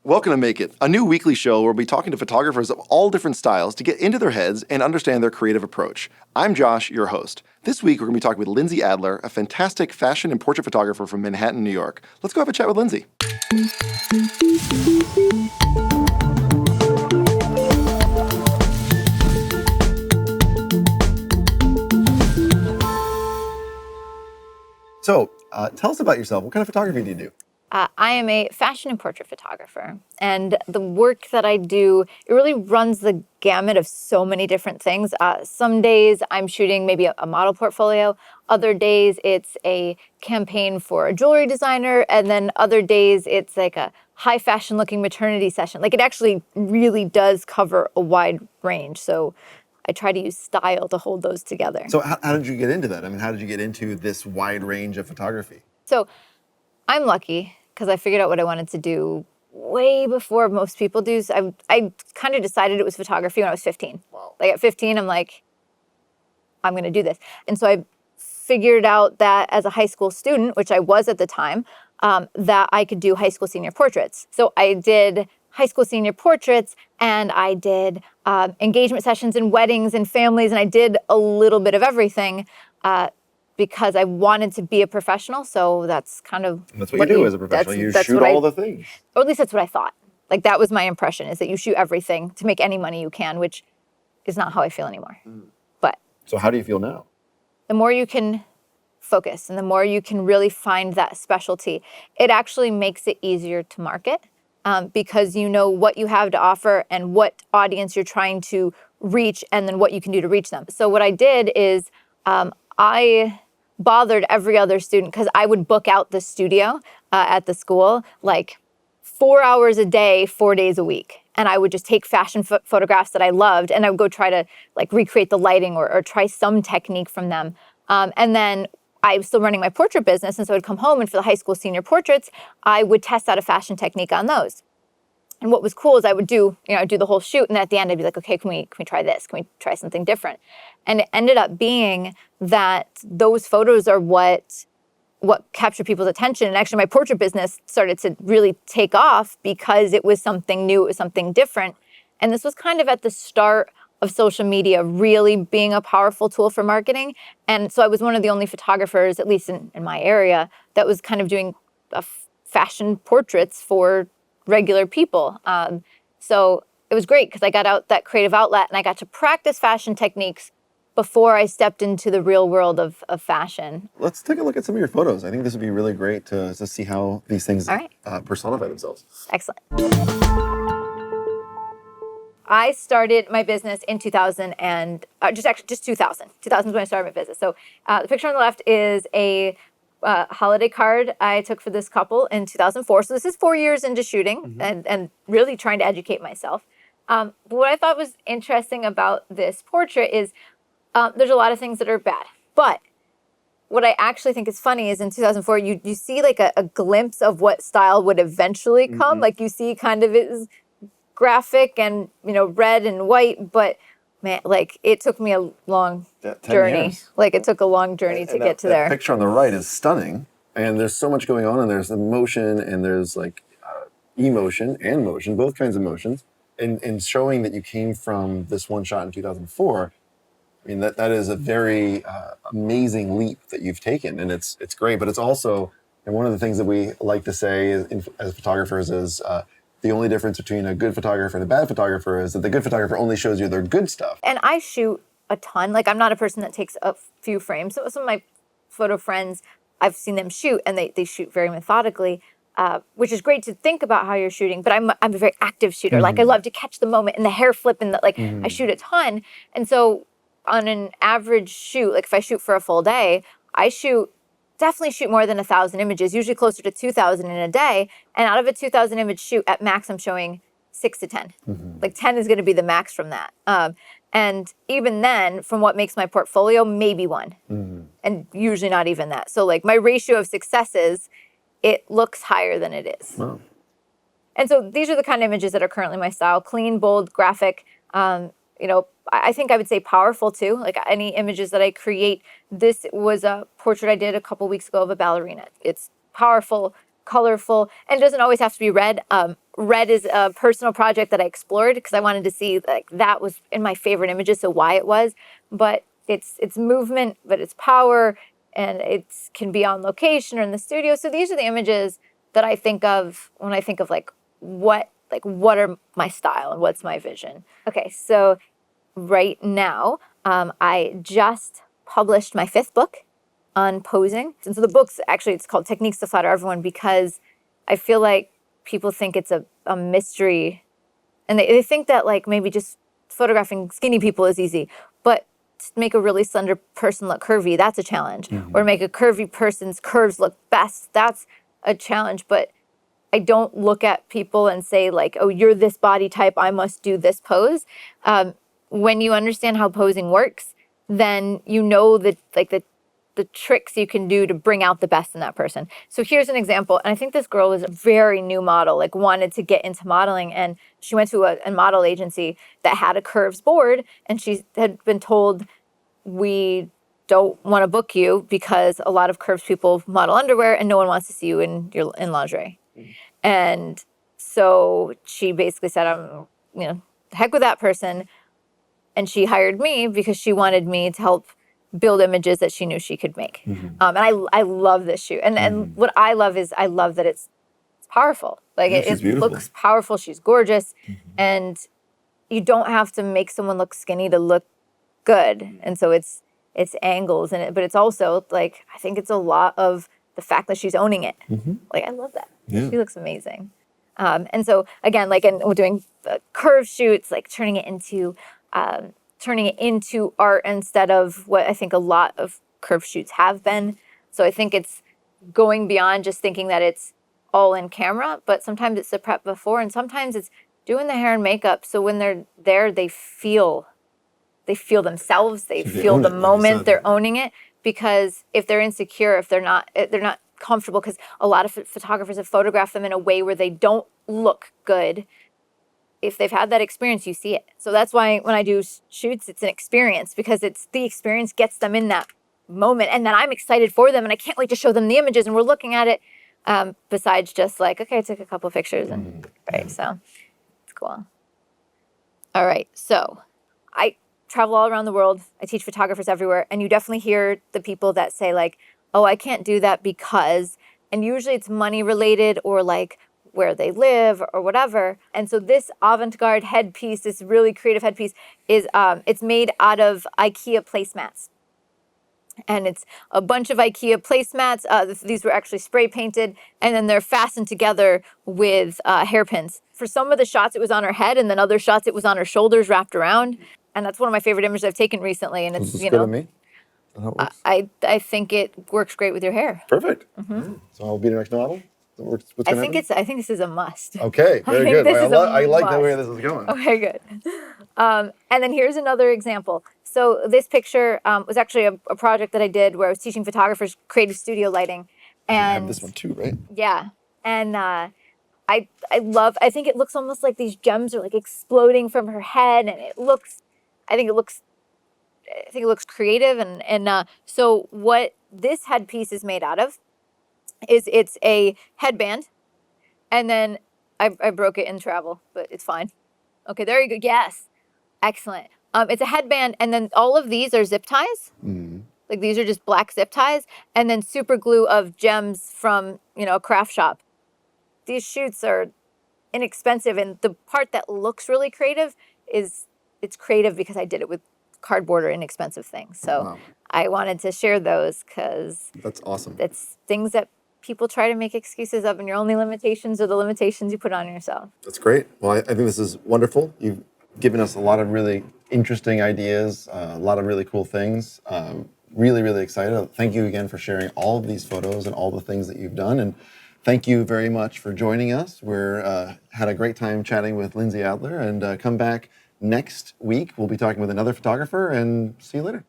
Welcome to Make It, a new weekly show where we'll be talking to photographers of all different styles to get into their heads and understand their creative approach. I'm Josh, your host. This week, we're going to be talking with Lindsay Adler, a fantastic fashion and portrait photographer from Manhattan, New York. Let's go have a chat with Lindsay. So, tell us about yourself. What kind of photography do you do? I am a fashion and portrait photographer, and the work that I do, it really runs the gamut of so many different things. Some days I'm shooting maybe a model portfolio, other days it's a campaign for a jewelry designer, and then other days it's like a high fashion looking maternity session. Like it actually really does cover a wide range. So I try to use style to hold those together. So how did you get into that? I mean, how did you get into this wide range of photography? So I'm lucky because I figured out what I wanted to do way before most people do. So I kind of decided it was photography when I was 15. Wow. Like at 15, I'm like, I'm going to do this. And so I figured out that as a high school student, which I was at the time, that I could do high school senior portraits. So I did high school senior portraits, and I did engagement sessions and weddings and families, and I did a little bit of everything because I wanted to be a professional. So that's kind of That's what you do as a professional. You shoot all the things. Or at least that's what I thought. Like that was my impression, is that you shoot everything to make any money you can, which is not how I feel anymore. But So how do you feel now? the more you can focus and the more you can really find that specialty, it actually makes it easier to market because you know what you have to offer and what audience you're trying to reach and then what you can do to reach them. So what I did is I bothered every other student because I would book out the studio at the school like 4 hours a day, 4 days a week. And I would just take fashion photographs that I loved and I would go try to like recreate the lighting or try some technique from them. And then I was still running my portrait business. And so I'd come home and for the high school senior portraits, I would test out a fashion technique on those. And what was cool is I would do the whole shoot. And at the end, I'd be like, okay, can we try this? Can we try something different? And it ended up being that those photos are what captured people's attention. And actually my portrait business started to really take off because it was something new, it was something different. And this was kind of at the start of social media really being a powerful tool for marketing. And so I was one of the only photographers, at least in my area, that was kind of doing fashion portraits for regular people. So it was great because I got out that creative outlet and I got to practice fashion techniques before I stepped into the real world of fashion. Let's take a look at some of your photos. I think this would be really great to see how these things personify themselves. Excellent. I started my business in 2000 and just 2000. 2000 is when I started my business. So the picture on the left is a holiday card I took for this couple in 2004. So this is 4 years into shooting and really trying to educate myself. But what I thought was interesting about this portrait is there's a lot of things that are bad. But what I actually think is funny is in 2004, you see like a glimpse of what style would eventually come. Like you see kind of it graphic and, red and white, but man, like it took me a long journey. Years. Like it took a long journey to get to there. The picture on the right is stunning, and there's so much going on, and there's emotion, and there's like emotion and motion, both kinds of emotions, and showing that you came from this one shot in 2004. I mean, that is a very amazing leap that you've taken, and it's great, but it's also, and one of the things that we like to say as photographers is the only difference between a good photographer and a bad photographer is that the good photographer only shows you their good stuff. And I shoot a ton. Like I'm not a person that takes a few frames. So some of my photo friends, I've seen them shoot and they shoot very methodically, which is great to think about how you're shooting. But I'm a very active shooter. Like I love to catch the moment and the hair flip and I shoot a ton. And so on an average shoot, like if I shoot for a full day, I definitely shoot more than 1,000 images, usually closer to 2,000 in a day. And out of a 2,000 image shoot, at max, I'm showing 6 to 10. Like 10 is going to be the max from that. And even then, from what makes my portfolio, maybe 1. And usually not even that. So like my ratio of successes, it looks higher than it is. Wow. And so these are the kind of images that are currently my style: clean, bold, graphic, I think I would say powerful too. Like any images that I create, this was a portrait I did a couple weeks ago of a ballerina. It's powerful, colorful, and it doesn't always have to be red. Red is a personal project that I explored because I wanted to see like that was in my favorite images, so why it was. But it's movement, but it's power, and it can be on location or in the studio. So these are the images that I think of when I think of what are my style and what's my vision. Okay, so right now I just published my 5th book on posing. And so the book's actually, it's called Techniques to Flatter Everyone because I feel like people think it's a mystery. And they think that like maybe just photographing skinny people is easy. But to make a really slender person look curvy, that's a challenge. Or to make a curvy person's curves look best, that's a challenge. But I don't look at people and say like, oh, you're this body type, I must do this pose. When you understand how posing works, then you know that like the tricks you can do to bring out the best in that person. So here's an example. And I think this girl was a very new model, like wanted to get into modeling. And she went to a model agency that had a curves board. And she had been told, we don't want to book you because a lot of curves people model underwear and no one wants to see you in lingerie. And so she basically said, the heck with that person. And she hired me because she wanted me to help build images that she knew she could make. And I love this shoot. And what I love is I love that it's powerful. Like it looks powerful. She's gorgeous. And you don't have to make someone look skinny to look good. And so it's angles in it, but it's also like, I think it's a lot of the fact that she's owning it. Like, I love that. Yeah. She looks amazing. And so again, like, and we're doing curve shoots, like turning it into art instead of what I think a lot of curve shoots have been. So I think it's going beyond just thinking that it's all in camera, but sometimes it's the prep before, and sometimes it's doing the hair and makeup. So when they're there, they feel themselves, they feel the moment, they're owning it. Because if they're insecure, if they're not comfortable, because a lot of photographers have photographed them in a way where they don't look good. If they've had that experience, you see it. So that's why when I do shoots, it's an experience, because it's the experience gets them in that moment. And then I'm excited for them and I can't wait to show them the images and we're looking at it. Besides just like, okay, I took a couple pictures and right. So it's cool. All right. So I travel all around the world. I teach photographers everywhere. And you definitely hear the people that say like, oh, I can't do that because, and usually it's money related or like where they live or whatever. And so this avant-garde headpiece, this really creative headpiece is, it's made out of IKEA placemats. And it's a bunch of IKEA placemats. These were actually spray painted and then they're fastened together with hairpins. For some of the shots, it was on her head, and then other shots, it was on her shoulders wrapped around. And that's one of my favorite images I've taken recently. And it's, good on me? I think it works great with your hair. Perfect. So I'll be the next model? I think this is a must. Okay, very good. I like the way this is going. Okay, good. And then here's another example. So this picture was actually a project that I did where I was teaching photographers creative studio lighting. And I have this one too, right? Yeah. And I think it looks almost like these gems are like exploding from her head, and I think it looks creative. And so what this headpiece is made out of is it's a headband, and then I broke it in travel, but it's fine. Okay, there you go. Yes, excellent. It's a headband, and then all of these are zip ties. Like these are just black zip ties, and then super glue of gems from a craft shop. These shoots are inexpensive, and the part that looks really creative is it's creative because I did it with cardboard or inexpensive things. So I wanted to share those because that's awesome. It's things that people try to make excuses of, and your only limitations are the limitations you put on yourself. That's great. Well, I think this is wonderful. You've given us a lot of really interesting ideas, a lot of really cool things. Really, really excited. Thank you again for sharing all of these photos and all the things that you've done. And thank you very much for joining us. We're had a great time chatting with Lindsay Adler, and come back next week. We'll be talking with another photographer, and see you later.